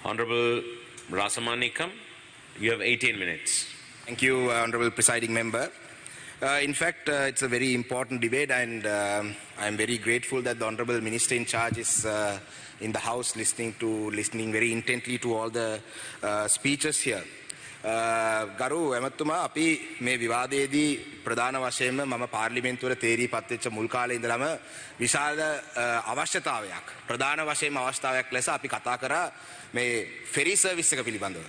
Honorable Rasamanikam, you have 18 minutes. Thank you, Honorable Presiding Member. In fact, it's a very important debate, and I'm very grateful that the Honorable Minister in charge is in the House listening very intently to all the speeches here. ගරු ඇමතුමා අපි මේ විවාදයේදී ප්‍රධාන වශයෙන්ම මම පාර්ලිමේන්තුවල තේරී පත්වෙච්ච මුල් කාලේ ඉඳලම විශාල අවශ්‍යතාවයක් ප්‍රධාන වශයෙන්ම අවශ්‍යතාවයක් ලෙස අපි කතා කරා මේ ෆෙරි සර්විස් එක පිළිබඳව.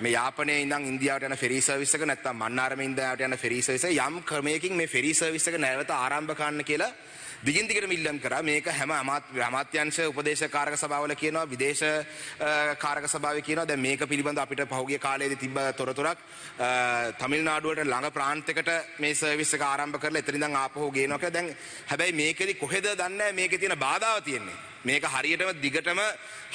මේ යාපනයේ ඉඳන් ඉන්දියාවට යන ෆෙරි සර්විස් එක නැත්නම් මන්නාරමේ ඉන්දියාවට යන ෆෙරි සර්විස් එක යම් ක්‍රමයකින් මේ ෆෙරි සර්විස් එක නැවත ආරම්භ කරන්න කියලා දිගින් දිගටම ඉල්ලම් කරා. මේක හැම අමාත්‍යාංශ උපදේශකාරක සභාවල කියනවා, විදේශ කාරක සභාවේ කියනවා. දැන් මේක පිළිබඳව අපිට පහුගිය කාලේදී තිබ්බ තොරතුරක් තමිල්නාඩුවට ළඟ ප්‍රාන්තයකට මේ සර්විස් එක ආරම්භ කරලා එතන ඉඳන් ආපහු ගේනවා කියලා. දැන් හැබැයි මේකෙදි කොහෙද දන්නේ නැහැ මේකේ තියෙන බාධාව තියෙන්නේ. මේක හරියටම දිගටම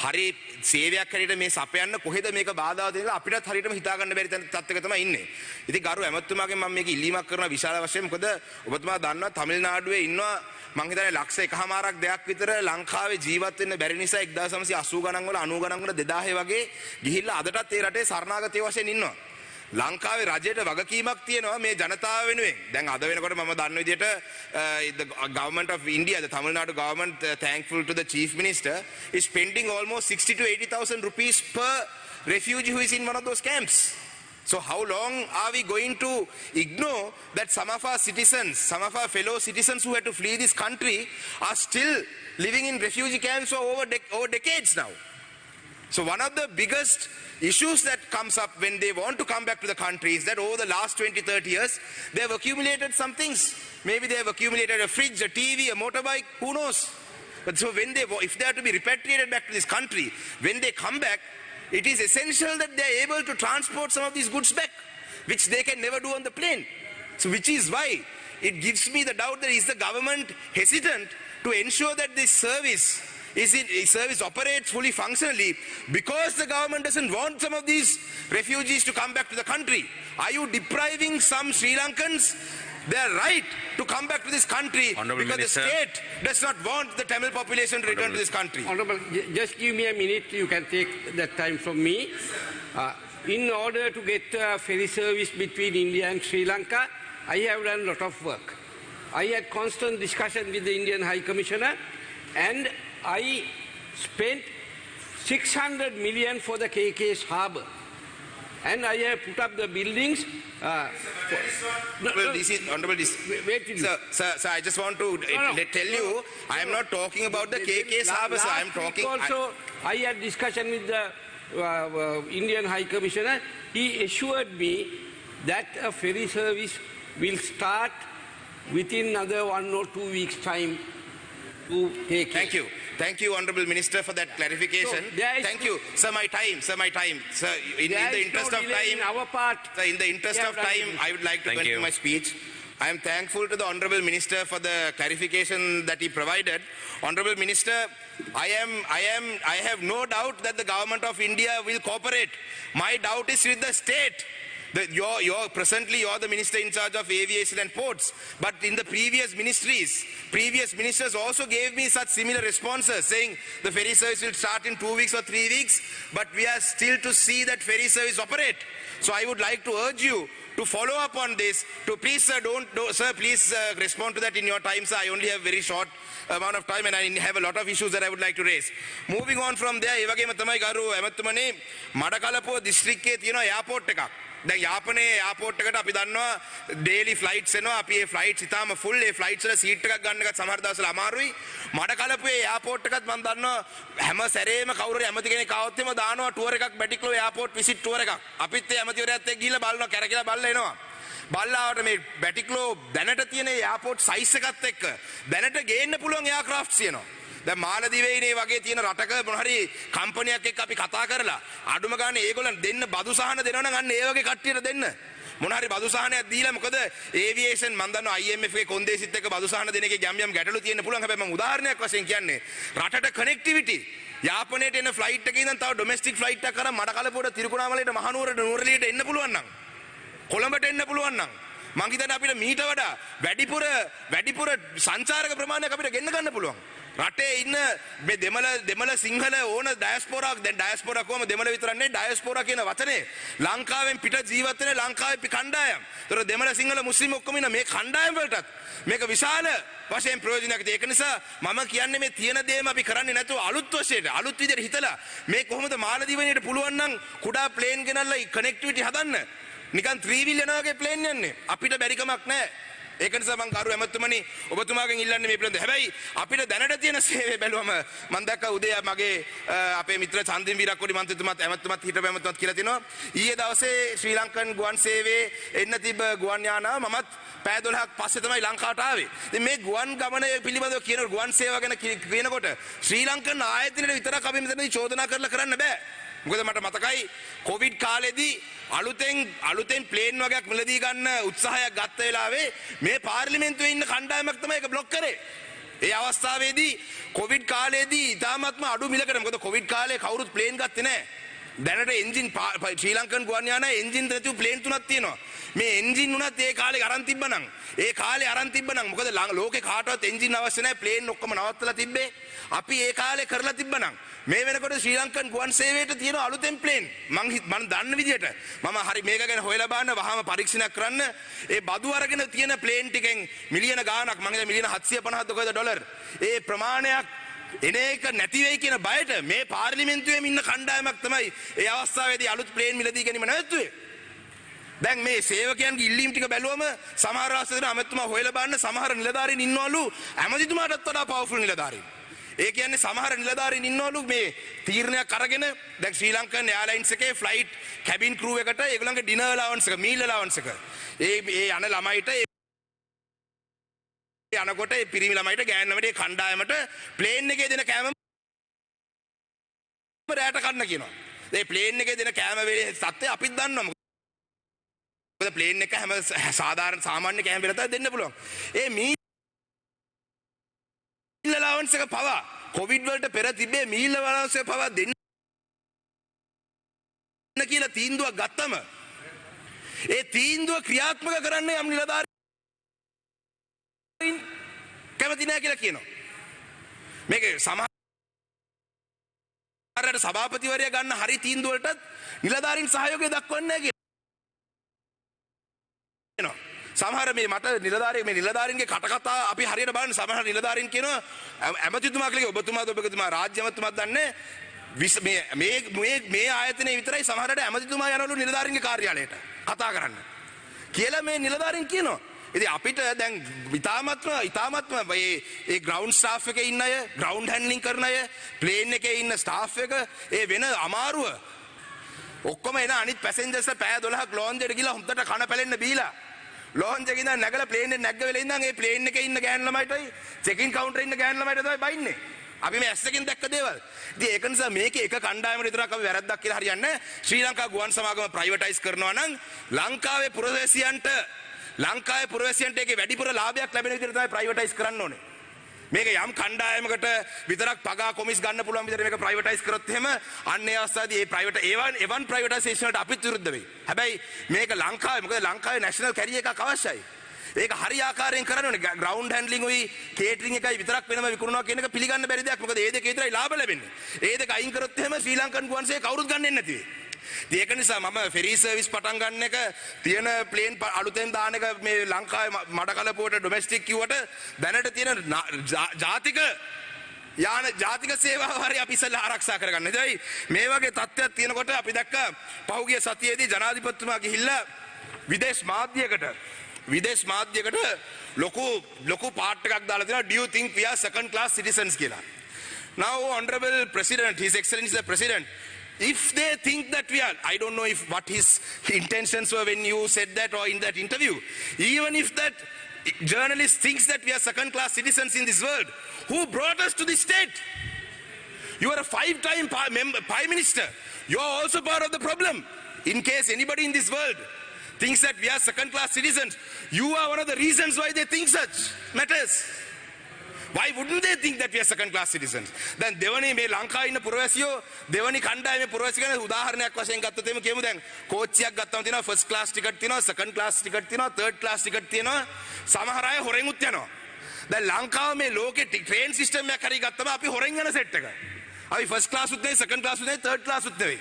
හරි සේවයක් හරියට මේ සපයන්න කොහෙද මේක බාධාව තියෙනවා අපිටත් හරියටම හිතා ගන්න බැරි තත්ත්වයක තමයි ඉන්නේ. ඉතින් ගරු ඇමතුමාගෙන් මම මේක ඉල්ලීමක් කරනවා විශාල වශයෙන්. මොකද ඔබතුමා දන්නවා තමිල්නාඩුවේ ඉන්නවා මං හිතන්නේ ලක්ෂ 1.5ක් දෙයක් විතර ලංකාවේ ජීවත් වෙන්න බැරි නිසා 1980 ගණන් වල 90 ගණන් වල 2000 වගේ ගිහිල්ලා අදටත් ඒ රටේ සරණාගතය වශයෙන් ඉන්නවා. ලංකාවේ රජයට වගකීමක් තියෙනවා මේ ජනතාව වෙනුවෙන්. දැන් අද වෙනකොට මම දන්න විදිහට the government of India, the Tamil Nadu government, thankful to the chief minister, is spending almost 60 to 80,000 rupees per refugee who is in one of those camps. So how long are we going to ignore that some of our citizens, some of our fellow citizens who had to flee this country are still living in refugee camps for over decades now? So one of the biggest issues that comes up when they want to come back to the country is that over the last 20-30 years, they have accumulated some things. Maybe they have accumulated a fridge, a TV, a motorbike, who knows? But so if they are to be repatriated back to this country, when they come back, it is essential that they are able to transport some of these goods back, which they can never do on the plane. So which is why it gives me the doubt that is the government hesitant to ensure that this service operates fully functionally because the government doesn't want some of these refugees to come back to the country. Are you depriving some Sri Lankans their right to come back to this country Honorable because Minister, the state does not want the Tamil population to return to this country? Honorable, just give me a minute. You can take that time from me. In order to get a ferry service between India and Sri Lanka, I have done a lot of work. I had constant discussion with the Indian High Commissioner, and I spent 600 million for the KK's harbour. And I have put up the buildings. Honorable DC, sir, I just want to tell you, I am not talking about the KK's harbour, sir. I am talking... Also, I had discussion with the Indian High Commissioner. He assured me that a ferry service will start within another 1 or 2 weeks' time to take Thank you. Thank you, Honourable Minister, for that clarification. So, thank you. Sir, my time. Sir, in the interest of time, our part, sir, in the interest of time, I would like to continue my speech. I am thankful to the Honourable Minister for the clarification that he provided. Honourable Minister, I have no doubt that the Government of India will cooperate. My doubt is with the state. Presently you are the minister in charge of aviation and ports, but in the previous ministers also gave me such similar responses saying the ferry service will start in 2 weeks or 3 weeks, but we are still to see that ferry service operate. So I would like to urge you to follow up on this. To please, sir, please respond to that in your time, sir. I only have very short amount of time and I have a lot of issues that I would like to raise. Moving on from there, ඒ වගේම තමයි ගරු ඇමතුමනේ මඩකලපුව දිස්ත්‍රික්කයේ තියෙන airport එකක්. දැන් යාපනයේ airport එකට අපි දන්නවා ඩේලි ෆ්ලයිට්ස් එනවා. අපි ඒ ෆ්ලයිට්ස් ඉතාලම ෆුල්. ඒ ෆ්ලයිට්ස් වල සීට් එකක් ගන්න එකත් සමහර දවස්වල අමාරුයි. මඩකලපුවේ එයාපෝට් එකත් මම දන්නවා හැම සැරේම කවුරු හරි ඇමති කෙනෙක් ආවොත් එම දානවා ටුවර් එකක් බැටික්ලෝ එයාපෝට් විසිට් ටුවර් එකක්. අපිත් ඒ ඇමතිවරයාත් එක්ක ගිහිල්ලා බලනවා කැරකිලා බලලා එනවා. බල්ලාවට මේ බැටික්ලෝ දැනට තියෙන එයාපෝට් සයිස් එකත් එක්ක දැනට ගේන්න පුළුවන් එයාක්‍රාෆ්ට්ස් තියෙනවා. දැන් මාලදිවයිනේ වගේ තියෙන රටක මොන හරි කම්පැනියක් එක්ක අපි කතා කරලා අඩුම ගානේ ඒගොල්ලන් දෙන්න බදු සහන දෙනවනම් අන්න ඒ වගේ කට්ටියට දෙන්න. මොන හරි බදු සහනයක් දීලා මොකද ඒවියේෂන් මම දන්නවා IMF එකේ කොන්දේසිත් එක්ක බදු සහන දෙන එකේ යම් ගැටලු තියෙන්න පුළුවන්. හැබැයි මම උදාහරණයක් වශයෙන් කියන්නේ රටට කනෙක්ටිවිටි. යාපනයට එන ෆ්ලයිට් එකේ ඉඳන් තව ඩොමෙස්ටික් ෆ්ලයිට් එකක් කරා මඩකලපුවට තිරිකුණාමලයට මහනුවරට නුවරඑළියට එන්න පුළුවන් නම් කොළඹට එන්න පුළුවන් නම් මං හිතන්නේ අපිට මීට වඩා වැඩිපුර සංචාරක ප්‍රමාණයක් අපිට ගෙන්න ගන්න පුළුවන්. රටේ ඉන්න මේ දෙමළ සිංහල ඕන ඩයස්පෝරාක් දැන් ඩයස්පෝරා කොහම දෙමළ විතරක් නෙවෙයි ඩයස්පෝරා කියන වචනේ ලංකාවෙන් පිට ජීවත් වෙන ලංකාවේ කණ්ඩායම්. ඒතර දෙමළ සිංහල මුස්ලිම් ඔක්කොම ඉන්න මේ කණ්ඩායම් වලටත් මේක විශාල වශයෙන් ප්‍රයෝජනයක්. ඒක නිසා මම කියන්නේ මේ තියෙන දේම අපි කරන්නේ නැතුව අලුත් වශයෙන් අලුත් විදිහට හිතලා මේ කොහොමද මාලදීවයිනට පුළුවන් නම් කුඩා ප්ලේන් ගෙනල්ලා කනෙක්ටිවිටි හදන්න. නිකන් ත්‍රිවිල් යනවා වගේ ප්ලේන් යන්නේ. අපිට බැරි කමක් නැහැ. ඒක නිසා මම කරු ඇමතුමනි ඔබතුමාගෙන් ඉල්ලන්නේ මේ පිළිබඳව. හැබැයි අපිට දැනට තියෙන සේවය බැලුවම මම දැක්කා උදේ මගේ අපේ මිත්‍ර චන්දින් වීරක්කොඩි මන්ත්‍රීතුමත් ඇමතුමත් හිටපු ඇමතුමත් කියලා තිනවා. ඊයේ දවසේ ශ්‍රී ලංකන් ගුවන් සේවයේ එන්න තිබ්බ ගුවන් යානාව මමත් පැය 12ක් පස්සේ තමයි ලංකාවට ආවේ. ඉතින් මේ ගුවන් ගමන පිළිබඳව කියන ගුවන් සේවාව ගැන කියනකොට ශ්‍රී ලංකන් ආයතනයේ විතරක් අපි මෙතනදී චෝදනා කරලා කරන්න බෑ. මොකද මට මතකයි කොවිඩ් කාලෙදී අලුතෙන් ප්ලේන් වගේක් මිලදී ගන්න උත්සාහයක් ගත්ත වෙලාවේ මේ පාර්ලිමේන්තුවේ ඉන්න කණ්ඩායමක් තමයි ඒක බ්ලොක් කරේ. ඒ අවස්ථාවේදී කොවිඩ් කාලේදී ඉතාමත්ම අඩු මිලකට මොකද කොවිඩ් කාලේ කවුරුත් ප්ලේන් ගත්තේ නැහැ. දැනට එන්ජින් ශ්‍රී ලංකන් ගුවන් යානා එන්ජින් නැතුව ප්ලේන් තුනක් තියෙනවා. මේ එන්ජින් උනත් ඒ කාලේ අරන් තිබ්බනම් මොකද ලෝකේ කාටවත් එන්ජින් අවශ්‍ය නැහැ ප්ලේන් ඔක්කොම නවත්තලා තිබ්බේ. අපි ඒ කාලේ කරලා තිබ්බනම් මේ වෙනකොට ශ්‍රී ලංකන් ගුවන් සේවයට තියෙන අලුතෙන් ප්ලේන් මම දන්න විදිහට මම හරි මේක ගැන හොයලා බලන්න වහාම පරීක්ෂණයක් කරන්න ඒ බදු අරගෙන තියෙන ප්ලේන් ටිකෙන් මිලියන ගාණක් මම හිතා මිලියන 750ක් කොහෙද ඩොලර් ඒ ප්‍රමාණයක් එන එක නැති වෙයි කියන බයට මේ පාර්ලිමේන්තුවේ ඉන්න කණ්ඩායමක් තමයි ඒ අවස්ථාවේදී අලුත් ප්ලේන් මිලදී ගැනීම නැවතුවේ. දැන් මේ සේවකයන්ගේ ඉල්ලීම් ටික බැලුවම සමහර අවස්ථාවල අමතුමා හොයලා බලන්න සමහර නිලධාරීන් ඉන්නවලු ඇමතිතුමාටත් වඩා පවර්ෆුල් නිලධාරීන්. ඒ කියන්නේ සමහර නිලධාරීන් ඉන්නවලු මේ තීරණයක් අරගෙන දැන් ශ්‍රී ලංකන් එයාර්ලයින්ස් එකේ ෆ්ලයිට් කැබින් ක්‍රූ එකට ඒගොල්ලන්ගේ ඩිනර් අලවන්ස් එක මීල් අලවන්ස් එක ඒ යන ළමයිට යනකොට ඒ පිරිමි ළමයිට ගෑනු ළමයිට ඒ කණ්ඩායමට ප්ලේන් එකේ දෙන කෑම රැට කන්න කියනවා. ඒ ප්ලේන් එකේ දෙන කෑම වේලේ සත්‍ය අපිත් දන්නවා. මොකද ප්ලේන් එක හැම සාමාන්‍ය කෑම වේලට දෙන්න පුළුවන්. ඒ මීල් allowance එක පවා කොවිඩ් වලට පෙර තිබේ මීල් allowance එක පවා දෙන්න කියලා තීන්දුවක් ගත්තම ඒ තීන්දුව ක්‍රියාත්මක කරන්න යම් නිලධාරීන් කැමති නැහැ කියලා කියනවා. මේක සමහරට සභාපතිවරයා ගන්න හරි තීන්දුව වලටත් නිලධාරීන් සහයෝගය දක්වන්නේ නැහැ කියනවා. සමහර මේ මට නිලධාරීන්ගේ කටකතා අපි හරියට බලන්න සමහර නිලධාරීන් කියනවා ඇමතිතුමා කියලා ඔබතුමාද ඔබතුමා රාජ්‍ය ඇමතිතුමාද දන්නේ මේ ආයතනයේ විතරයි සමහරට ඇමතිතුමා යනවලු නිලධාරීන්ගේ කාර්යාලයට කතා කරන්න කියලා මේ නිලධාරීන් කියනවා. ඉතින් අපිට දැන් ඉතාමත්ම මේ ග්‍රවුන්ඩ් ස්ටාෆ් එකේ ඉන්න අය ග්‍රවුන්ඩ් හැන්ඩ්ලින් කරන අය ප්ලේන් එකේ ඉන්න ස්ටාෆ් එක ඒ වෙන අමාරුව ඔක්කොම එන අනිත් පැසෙන්ජර්ස් පැය 12ක් ලෝන්ජ් එකට ගිහලා හොඳට කන පැලෙන්න බීලා ලෝන්ජ් එකේ ඉඳන් නැගලා ප්ලේන් එකේ නැග්ග වෙලේ ඉඳන් ඒ ප්ලේන් එකේ ඉන්න ගෑනු ළමයිටයි චෙකින් කවුන්ටරේ ඉන්න ගෑනු ළමයිට තමයි බයින්නේ. අපි මේ ඇස් එකෙන් දැක්ක දේවල්. ඉතින් ඒක නිසා මේකේ එක කණ්ඩායමකට විතරක් අපි වැරද්දක් කියලා හරියන්නේ නැහැ. ශ්‍රී ලංකා ගුවන් සමාගම ප්‍රයිවටයිස් කරනවා නම් ලංකාවේ පුරවැසියන්ට ඒකේ වැඩිපුර ලාභයක් ලැබෙන විදිහට තමයි ප්‍රයිවටයිස් කරන්න ඕනේ. මේක යම් කණ්ඩායමකට විතරක් පගා කොමිස් ගන්න පුළුවන් විදිහට මේක ප්‍රයිවටයිස් කරොත් එහෙම අන්න ඒ අවස්ථාවේදී ඒ ප්‍රයිවට් එවන් ප්‍රයිවටයිසේෂන් වලට අපිත් විරුද්ධ වෙයි. හැබැයි මේක ලංකාවේ මොකද ලංකාවේ නැෂනල් කැරියර් එකක් අවශ්‍යයි. ඒක හරි ආකාරයෙන් කරන්න ඕනේ. ග්‍රවුන්ඩ් හැන්ඩ්ලින් උයි කේටරින් එකයි විතරක් වෙනම විකුණනවා කියන එක පිළිගන්න බැරි දෙයක්. මොකද ඒ දෙක විතරයි ලාභ ලැබෙන්නේ. ඒ දෙක අයින් කරොත් එහෙම ශ්‍රී ලංකන් ගුවන්සේ කවුරුත් ගන්නෙ නැති වෙයි. ඒක නිසා මම ෆෙරි සර්විස් පටන් ගන්න එක තියෙන ප්ලේන් අලුතෙන් දාන එක මේ ලංකාවේ මඩකලපුවට ඩොමෙස්ටික් කිව්වට දැනට තියෙන ජාතික සේවාව හරි අපි ඉස්සෙල්ලා ආරක්ෂා කරගන්න. ඒයි මේ වගේ තත්ත්වයක් තියෙනකොට අපි දැක්ක පහුගිය සතියේදී ජනාධිපතිතුමා ගිහිල්ලා විදේශ මාධ්‍යයකට ලොකු පාට් එකක් දාලා තියෙනවා do you think we are second class citizens කියලා. Now honorable president, his excellency the president, if they think that we are, I don't know if what his intentions were when you said that or in that interview, even if that journalist thinks that we are second class citizens in this world, who brought us to this state? You are a 5-time prime minister. You are also part of the problem. In case anybody in this world thinks that we are second class citizens, you are one of the reasons why they think such matters. Why wouldn't they think that we are second class citizens? Then දෙවනි මේ ලංකාවේ ඉන්න පුරවැසියෝ දෙවනි කණ්ඩායමේ පුරවැසි ගැන උදාහරණයක් වශයෙන් ගත්තොත් එimhe කියමු දැන් කෝච්චියක් ගත්තම තියෙනවා ෆස්ට් ක්ලාස් ටිකට් තියෙනවා සෙකන්ඩ් ක්ලාස් ටිකට් තියෙනවා තර්ඩ් ක්ලාස් ටිකට් තියෙනවා සමහර අය හොරෙන් උත් යනවා. දැන් ලංකාව මේ ලෝකේ ට්‍රේන් සිස්ටම් එකක් හරි ගත්තම අපි හොරෙන් යන සෙට් එක. අපි ෆස්ට් ක්ලාස් උත් නෙවෙයි, සෙකන්ඩ් ක්ලාස් උත් නෙවෙයි, තර්ඩ් ක්ලාස් උත් නෙවෙයි.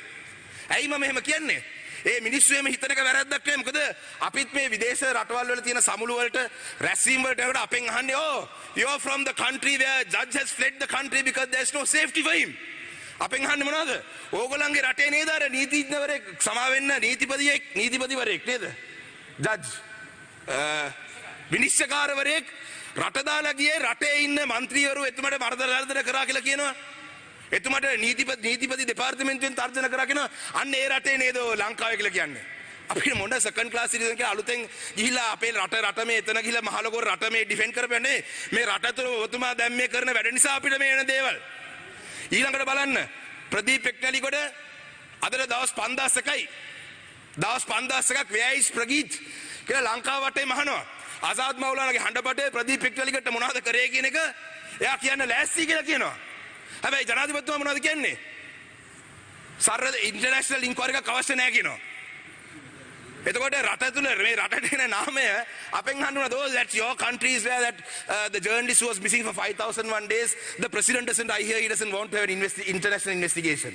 ඇයි මම එහෙම කියන්නේ? ඒ මිනිස්සු එහෙම හිතන එක වැරද්දක් නෙවෙයි. මොකද අපිත් මේ විදේශ රටවල් වල තියෙන සමුළු වලට රැස්වීම වලට යනකොට අපෙන් අහන්නේ you are from the country where judge has fled the country because there is no safety for him. අපෙන් අහන්නේ මොනවද? ඕගොල්ලන්ගේ රටේ නේද අර නීතිඥවරයෙක් සමා වෙන්න නීතිපතිවරයෙක් නේද? ජජ් විනිශ්චයකාරවරයෙක් රට දාලා ගියේ රටේ ඉන්න മന്ത്രിවරු එතුමට මර්ධන කරා කියලා කියනවා. එතුමට නීතිපති දෙපාර්තමේන්තුවෙන් තර්ජන කරා කියනවා. අන්න ඒ රටේ නේද ලංකාවේ කියලා කියන්නේ. අපිට මොන සෙකන්ඩ් ක්ලාස් සිටිසන් කියලා අලුතෙන් ගිහිලා අපේ රට මේ එතන ගිහිලා මහලොකෝ රට මේ ඩිෆෙන්ඩ් කරපන්නේ මේ රට තුළ ඔබතුමා දැන් මේ කරන වැඩ නිසා අපිට මේ එන දේවල්. ඊළඟට බලන්න ප්‍රදීප් එක්නලිගොඩ අදට දවස් 5000යි. දවස් 5000ක් where is ප්‍රගීත් කියලා ලංකාව වටේ මහනවා. ආසාද් මෞලානාගේ හඬපටේ ප්‍රදීප් එක්නලිගොඩට මොනවද කරේ කියන එක එයා කියන්න ලෑස්ති කියලා කියනවා. හැබැයි ජනාධිපතිතුමා මොනවද කියන්නේ? සරල ඉන්ටර්නැෂනල් ඉන්ක්වයරි එකක් අවශ්‍ය නැහැ කියනවා. එතකොට රට තුල මේ රටට එන නාමය අපෙන් හඳුනන those that your countries where that the journalist was missing for 5001 days, the president doesn't, I hear he doesn't want to have an international investigation.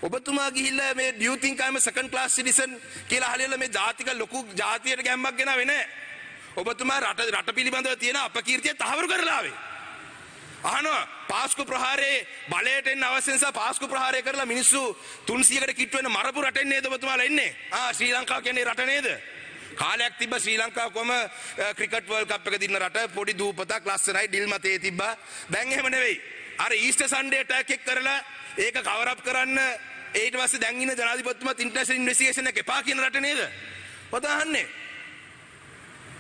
ඔබතුමා ගිහිල්ලා මේ do you think I'm a second class citizen කියලා අහලා මේ ජාතික ලොකු ජාතියට ගැම්මක් ගෙනාවේ නැහැ. ඔබතුමා රට පිළිබඳව තියෙන අපකීර්තිය තහවුරු කරලා ආවේ. අහනවා පාස්කු ප්‍රහාරයේ බලයට එන්න අවශ්‍ය නිසා පාස්කු ප්‍රහාරය කරලා මිනිස්සු 300කට කිට්ටු වෙන මරපු රටෙන් නේද ඔබතුමාලා ඉන්නේ? ශ්‍රී ලංකාව කියන්නේ රට නේද? කාලයක් තිබ්බ ශ්‍රී ලංකාව කොහම ක්‍රිකට් වර්ල්ඩ් කප් එක දින්න රට, පොඩි දූපතක් ලස්සනයි ඩිල් මතේ තිබ්බා. දැන් එහෙම නෙවෙයි. අර ඊස්ටර් සන්ඩේ ඇටැක් එක කරලා ඒක කවර් අප් කරන්න ඊට පස්සේ දැන් ඉන්න ජනාධිපතිතුමාත් ඉන්ටර්නැෂනල් ඉන්වෙස්ටිගේෂන් එක එපා කියන රට නේද? ඔත අහන්නේ.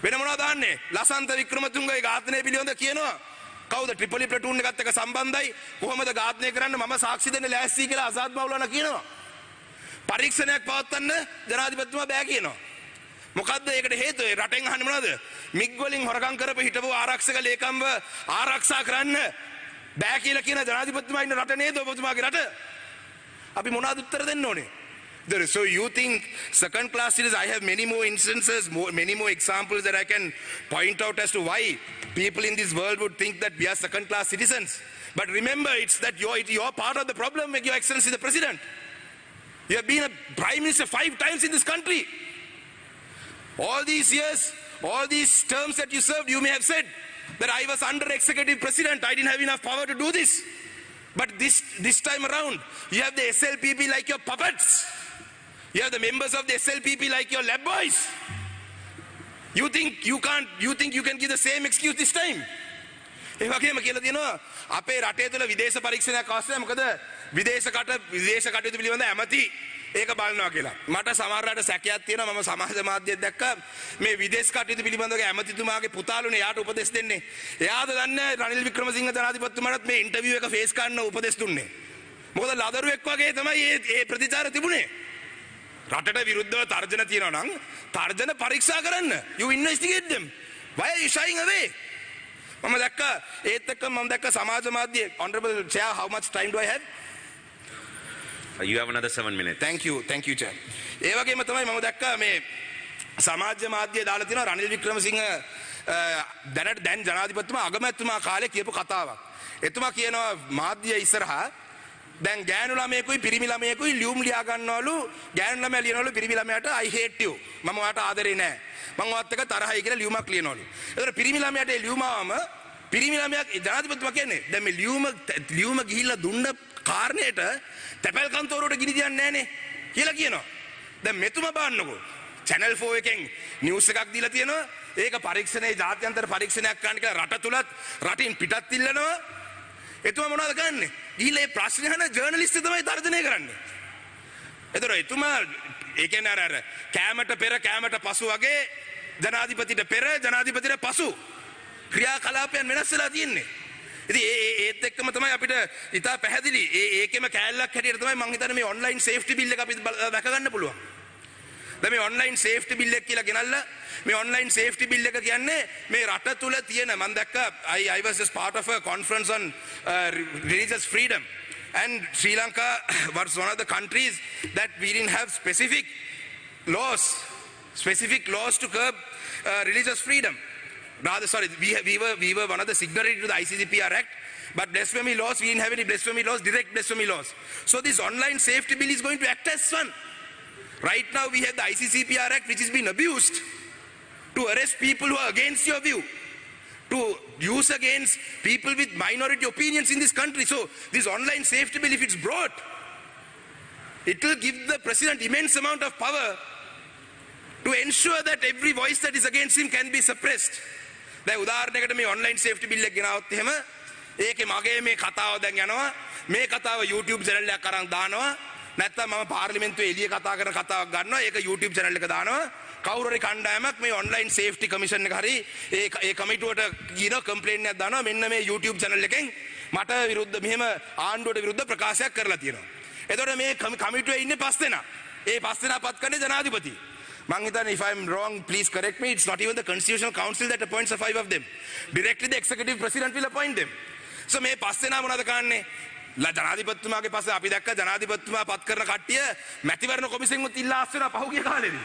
වෙන මොනවද අහන්නේ? ලසන්ත වික්‍රමතුංගගේ ඝාතනය පිළිබඳ කියනවා. කවුද ට්‍රිපලි ප්ලටූන් එකත් එක්ක සම්බන්ධයි? කොහොමද ඝාතනය කරන්න මම සාක්ෂි දෙන්න ලෑස්ති කියලා ආසාද් මෞලානා කියනවා. පරීක්ෂණයක් පවත්වන්න ජනාධිපතිතුමා බෑ කියනවා. මොකද්ද ඒකට හේතුව? රටෙන් අහන්නේ මොනවද? මිග් වලින් හොරකම් කරපු හිටපු ආරක්ෂක ලේකම්ව ආරක්ෂා කරන්න බෑ කියලා කියන ජනාධිපතිතුමා ඉන්න රට නේද ඔබතුමාගේ රට? අපි මොනවද උත්තර දෙන්න ඕනේ? So you think second class citizens? I have many more instances, many more examples that I can point out as to why people in this world would think that we are second class citizens. But remember, it's that you're part of the problem, Your Excellency the President. You have been a Prime Minister 5 times in this country. All these years, all these terms that you served, you may have said that I was under executive president, I didn't have enough power to do this. But this time around, you have the SLPP like your puppets. You have the members of the SLPP like your lab boys. You think you can give the same excuse this time? ඒ වගේම කියලා තියෙනවා අපේ රටේ තුල විදේශ පරීක්ෂණයක් අවශ්‍ය නැහැ. මොකද විදේශ කටයුතු පිළිබඳ ඇමති ඒක බලනවා කියලා. මට සමහරවිට සැකයක් තියෙනවා. මම සමාජ මාධ්‍යයෙන් දැක්කා මේ විදේශ කටයුතු පිළිබඳව ඇමතිතුමාගේ පුතාලුනේ යාට උපදෙස් දෙන්නේ. එයාද දන්නේ රනිල් වික්‍රමසිංහ ජනාධිපතිතුමාට මේ ඉන්ටර්විව් එක ෆේස් කරන්න උපදෙස් දුන්නේ. මොකද ලදරුවෙක් වගේ තමයි මේ ප්‍රතිචාර තිබුණේ. රටට විරුද්ධව තර්ජන තියෙනවා නම් තර්ජන පරීක්ෂා කරන්න. You investigate them. Why are you shying away? මම දැක්කා ඒත් එක්ක මම දැක්කා සමාජ මාධ්‍ය honorable chair, how much time do I have? You have another 7 minutes. Thank you chair. ඒ වගේම තමයි මම දැක්කා මේ සමාජ මාධ්‍ය දාලා තියෙනවා රනිල් වික්‍රමසිංහ දැන් ජනාධිපතිතුමා අගමැතිතුමා කාලේ කියපු කතාවක්. එතුමා කියනවා මාධ්‍ය ඉස්සරහා දැන් ගෑනු ළමයෙකුයි පිරිමි ළමයෙකුයි ලියුම් ලියා ගන්නවලු. ගෑනු ළමයා ලියනවලු පිරිමි ළමයාට I hate you. මම ඔයාට ආදරේ නැහැ. මම ඔයත් එක්ක තරහයි කියලා ලියුමක් ලියනවලු. ඒතර පිරිමි ළමයාට ඒ ලියුම ආවම පිරිමි ළමයා ජනාධිපතිතුමා කියන්නේ දැන් මේ ලියුම ගිහිල්ලා දුන්න කාරණේට තැපැල් කන්තෝරුවට ගිනි තියන්නේ නැහනේ කියලා කියනවා. දැන් මෙතුමා බලන්නකෝ. channel 4 එකෙන් නිවුස් එකක් දීලා තියෙනවා. ඒක පරීක්ෂණයේ ජාත්‍යන්තර පරීක්ෂණයක් කරන්න කියලා රට තුලත් රටින් පිටත් ඉල්ලනවා. එතුමා මොනවද කරන්නේ? ගිහිල්ලා මේ ප්‍රශ්න අහන ජර්නලිස්ට් තමයි තර්ජනය කරන්නේ. ඒතර එතුමා ඒ කියන්නේ අර කැමට පෙර කැමට පසු වගේ ජනාධිපතිට පෙර ජනාධිපතිට පසු ක්‍රියාකලාපයන් වෙනස් වෙලා තියෙන්නේ. ඉතින් ඒත් එක්කම තමයි අපිට ඉතා පැහැදිලි ඒකෙම කෑල්ලක් හැටියට තමයි මම හිතන්නේ මේ ඔන්ලයින් සේෆ්ටි බිල් එක අපි දැක ගන්න පුළුවන්. දැන් මේ ඔන්ලයින් සේෆ්ටි බිල් එක කියලා ගෙනල්ලා මේ ඔන්ලයින් සේෆ්ටි බිල් එක කියන්නේ මේ රට තුල තියෙන මම දැක්කා I was just part of a conference on religious freedom and Sri Lanka was one of the countries that we didn't have specific laws to curb religious freedom. rather, sorry, we were one of the signatories to the ICCPR Act, but blasphemy laws, we didn't have any blasphemy laws, direct blasphemy laws. So this online safety bill is going to act as one. Right now we have the ICCPR Act, which has been abused to arrest people who are against your view, to use against people with minority opinions in this country. So this online safety bill, if it's brought, it will give the president immense amount of power to ensure that every voice that is against him can be suppressed. දැන් උදාහරණයකට මේ online safety bill එක ගෙනාවොත් එහෙම ඒකේ මගේ මේ කතාව දැන් යනවා මේ කතාව YouTube channel එකක් අරන් දානවා නැත්නම් මම පාර්ලිමේන්තුවේ එළිය කතා කරන කතාවක් ගන්නවා ඒක YouTube channel එක දානවා කවුරු හරි කණ්ඩායමක් මේ online safety commission එක හරි ඒ කමිටුවට කියන කම්ප්ලේන්ට් එකක් දානවා මෙන්න මේ YouTube channel එකෙන් මට විරුද්ධ මෙහෙම ආණ්ඩුවට විරුද්ධ ප්‍රකාශයක් කරලා තියෙනවා. එතකොට මේ කමිටුවේ ඉන්නේ 5 දෙනා. ඒ 5 දෙනා පත් කරන්නේ ජනාධිපති. if I'm wrong, please correct me. It's not even the Constitutional Council that appoints the 5 of them. Directly the executive president will appoint them. So මේ පස් දෙනා මොනවද කරන්නේ? ජනාධිපතිතුමාගේ පස්සේ අපි දැක්ක ජනාධිපතිතුමා පත් කරන කට්ටිය මැතිවරණ කොමිසමෙන් ඉල්ලා ආස්සන පහුගිය කාලෙදී.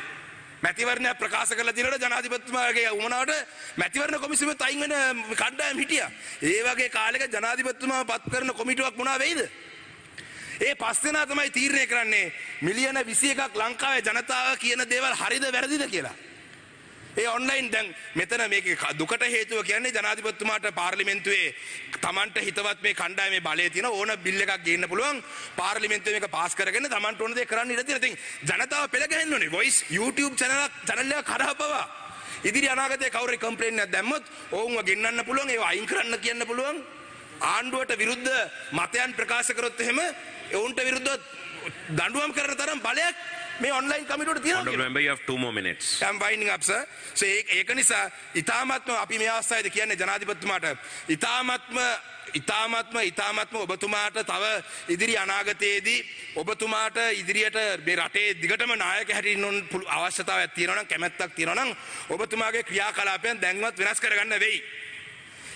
මැතිවරණය ප්‍රකාශ කරලා දිනවල ජනාධිපතිතුමාගේ උමනාවට මැතිවරණ කොමිසමෙන් අයින් වෙන කණ්ඩායම් හිටියා. ඒ වගේ කාලයක ජනාධිපතිතුමා පත් කරන කොමිටුවක් මොනවා වෙයිද? ඒ පස් දෙනා තමයි තීරණය කරන්නේ මිලියන 21ක් ලංකාවේ ජනතාව කියන දේවල් හරිද වැරදිද කියලා. ඒ ඔන්ලයින් දැන් මෙතන මේක දුකට හේතුව කියන්නේ ජනාධිපතිතුමාට පාර්ලිමේන්තුවේ තමන්ට හිතවත් මේ කණ්ඩායමේ බලය තියෙන ඕන බිල් එකක් ගේන්න පුළුවන් පාර්ලිමේන්තුවේ මේක පාස් කරගෙන තමන්ට ඕන දේ කරන්න ඉඩ තියෙනවා. ඉතින් ජනතාව පෙළ ගැහෙන්න ඕනේ. voice YouTube channel එක කරා පවා ඉදිරි අනාගතයේ කවුරු හරි කම්ප්ලේන්ට් එකක් දැම්මොත් ඔවුන්ව ගෙන්නන්න පුළුවන් ඒව අයින් කරන්න කියන්න පුළුවන්. ආණ්ඩුවට විරුද්ධ මතයන් ප්‍රකාශ කරොත් එහෙම ඔවුන්ට විරුද්ධව දඬුවම් කරන තරම් බලයක් මේ ඔන්ලයින් කමිටුවට තියෙනවා. Honorable member, you have 2 more minutes. I'm winding up, sir. So ඒක නිසා ඉතාමත්ම අපි මේ අවස්ථාවේදී කියන්නේ ජනාධිපතිතුමාට ඉතාමත්ම ඔබතුමාට තව ඉදිරි අනාගතයේදී ඔබතුමාට ඉදිරියට මේ රටේ දිගටම නායක හැටියට ඉන්න අවශ්‍යතාවයක් තියෙනවා නම් කැමැත්තක් තියෙනවා නම් ඔබතුමාගේ ක්‍රියාකලාපයන් දැන්වත් වෙනස් කරගන්න වෙයි.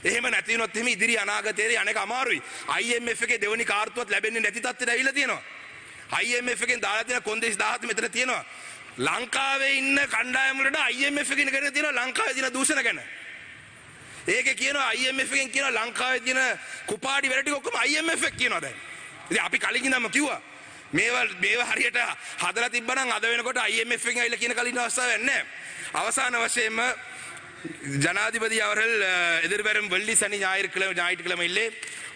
එහෙම නැති වුණොත් එහෙම ඉදිරි අනාගතයේදී අනේක අමාරුයි. IMF එකේ දෙවනි කාර්තුවත් ලැබෙන්නේ නැති තත්ත්වයට ඇවිල්ලා තියෙනවා. IMF එකෙන් දාලා තියෙන කොන්දේසි 17 මෙතන තියෙනවා. ලංකාවේ ඉන්න කණ්ඩායම් වලට IMF එකෙන් කරගෙන තියෙනවා ලංකාවේ තියෙන දූෂණ ගැන. ඒකේ කියනවා IMF එකෙන් කියනවා ලංකාවේ තියෙන කුපාඩි වැඩ ටික ඔක්කොම IMF එක කියනවා දැන්. ඉතින් අපි කලින් ඉඳන්ම කිව්වා මේවා හරියට හදලා තිබ්බනම් අද වෙනකොට IMF එකෙන් ඇවිල්ලා කියන කලින් අවස්ථාවක් නැහැ. අවසාන වශයෙන්ම ஜனாதிபதி அவர்கள் எதிர்வரும் வெள்ளி சனி ஞாயிற்றுக்கிழமையிலே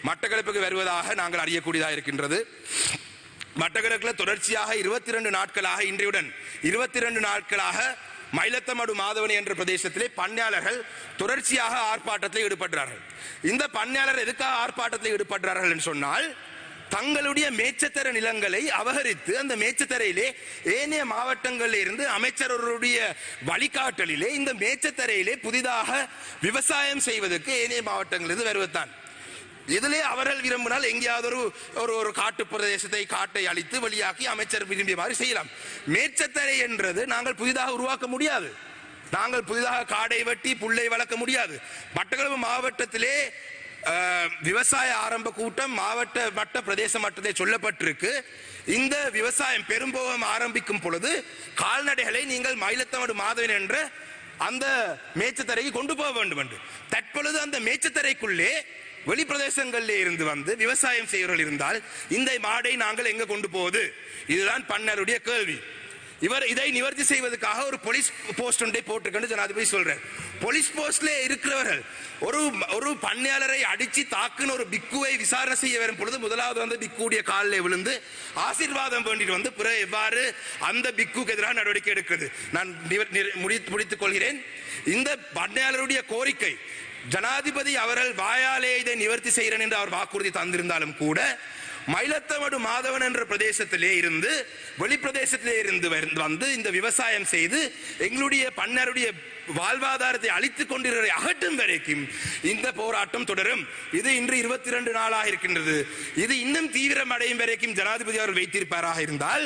மட்டக்களப்புக்கு வருவதாக நாங்கள் அறியக்கூடியதாக இருக்கின்றது. மட்டக்களப்பில் தொடர்ச்சியாக 22 நாட்களாக இன்றையுடன் 22 நாட்களாக மயிலத்தமடு மாதவனி என்ற பிரதேசத்திலே பண்ணையாளர்கள் தொடர்ச்சியாக ஆர்ப்பாட்டத்தில் ஈடுபடுறார்கள். இந்த பண்ணையாளர் எதுக்காக ஆர்ப்பாட்டத்தில் ஈடுபடுறார்கள் என்று சொன்னால் தங்களுடைய மேச்சத்தர நிலங்களை அபகரித்து அந்த மேச்சத்தரையிலே ஏனைய மாவட்டங்களில் இருந்து அமைச்சருடைய வழிகாட்டலிலே இந்த மேச்சத்தரையிலே புதிதாக விவசாயம் செய்வதற்கு ஏனைய மாவட்டங்களிலிருந்து வருவதுதான். இதிலே அவர்கள் விரும்பினால் எங்கேயாவது ஒரு காட்டு பிரதேசத்தை காட்டை அழித்து வெளியாக்கி அமைச்சர் விரும்பிய மாதிரி செய்யலாம். மேச்சத்தரை என்றது நாங்கள் புதிதாக உருவாக்க முடியாது. நாங்கள் புதிதாக காடை வெட்டி புல்லை வளர்க்க முடியாது. மட்டக்களப்பு மாவட்டத்திலே விவசாய ஆரம்ப கூட்டம் மாவட்ட மட்ட பிரதேச மட்டத்தை சொல்லப்பட்டிருக்கு. இந்த விவசாயம் பெரும்போகம் ஆரம்பிக்கும் பொழுது கால்நடைகளை நீங்கள் மயிலத்தமடு மாதவன் என்ற அந்த மேச்சத்தரைக்கு கொண்டு போக வேண்டும் என்று தற்பொழுது அந்த மேச்சத்தரைக்குள்ளே வெளி பிரதேசங்களிலே இருந்து வந்து விவசாயம் செய்வர்கள் இருந்தால் இந்த மாடை நாங்கள் எங்க கொண்டு போவது? இதுதான் பண்ணருடைய கேள்வி. இவர் இதை நிவர்த்தி செய்வதற்காக ஒரு போலீஸ் போஸ்ட் ஒன்றை போட்டிருக்கேன்னு ஜனாதிபதி சொல்றார். போலீஸ் போஸ்ட்ல இருக்கிறவர்கள் ஒரு பண்ணையாளரை அடிச்சு தாக்குன்னு ஒரு பிக்குவை விசாரணை செய்ய வரும் பொழுது முதலாவது வந்து பிக்குடைய காலில் விழுந்து ஆசீர்வாதம் வேண்டிட்டு வந்து பிறகு எவ்வாறு அந்த பிக்குக்கு எதிராக நடவடிக்கை எடுக்கிறது நான் முடித்துக் கொள்கிறேன். இந்த பண்ணையாளருடைய கோரிக்கை ஜனாதிபதி அவர்கள் வாயாலே இதை நிவர்த்தி செய்கிறேன் என்று அவர் வாக்குறுதி தந்திருந்தாலும் கூட மயிலத்தமடு மாதவன் என்ற பிரதேசத்திலே இருந்து வெளி பிரதேசத்திலே இருந்து வந்து இந்த விவசாயம் செய்து எங்களுடைய பண்ணருடைய வாழ்வாதாரத்தை அழித்துக் கொண்டிருக்கிற அகற்றும் வரைக்கும் இந்த போராட்டம் தொடரும். இது இன்று 22 நாளாக இருக்கின்றது. இது இன்னும் தீவிரம் அடையும் வரைக்கும் ஜனாதிபதி அவர் வைத்திருப்பாராக இருந்தால்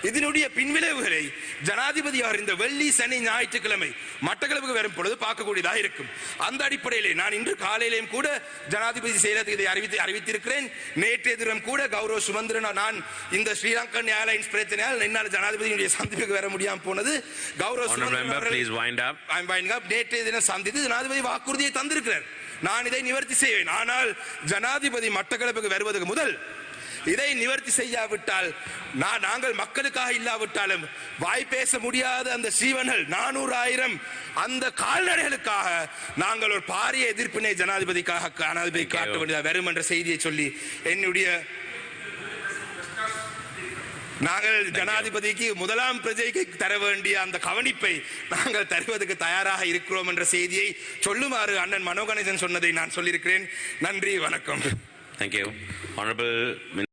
இதனுடைய பின்விளைவுகளை ஜனாதிபதி அவர் இந்த வெள்ளி சனி ஞாயிற்றுக்கிழமை மட்டக்களப்புக்கு வரும் பொழுது பார்க்கக்கூடியதாக இருக்கும். அந்த அடிப்படையிலே நான் இன்று காலையிலேயும் கூட ஜனாதிபதி செயலகத்துக்கு இதை அறிவித்திருக்கிறேன். நேற்றைய தினம் கூட கௌரவ சுமந்திரன் நான் இந்த ஸ்ரீலங்கன் ஏர்லைன்ஸ் பிரச்சனையால் என்னால் ஜனாதிபதியுடைய சந்திப்புக்கு வர முடியாமல் போனது. கௌரவ சுமந்திரன் நேற்றைய தினம் சந்தித்து ஜனாதிபதி வாக்குறுதியை தந்திருக்கிறார். நான் இதை நிவர்த்தி செய்வேன். ஆனால் ஜனாதிபதி மட்டக்களப்புக்கு வருவதற்கு முதல் இதை நிவர்த்தி செய்யாவிட்டால் நாங்கள் மக்களுக்காக இல்லாவிட்டாலும் வாய் பேச முடியாத அந்த சீவன்கள் 400,000 அந்த கால்நடைகளுக்காக நாங்கள் ஒரு பாரிய எதிர்ப்பினை ஜனாதிபதிக்காக காட்ட வேண்டியதாக வரும் என்ற செய்தியை சொல்லி என்னுடைய நாங்கள் ஜனாதிபதிக்கு முதலாம் பிரஜைக்கு தர வேண்டிய அந்த கவனிப்பை நாங்கள் தருவதற்கு தயாராக இருக்கிறோம் என்ற செய்தியை சொல்லுமாறு அண்ணன் மனோ கணேசன் சொன்னதை நான் சொல்லியிருக்கிறேன். நன்றி, வணக்கம். Thank you. Honorable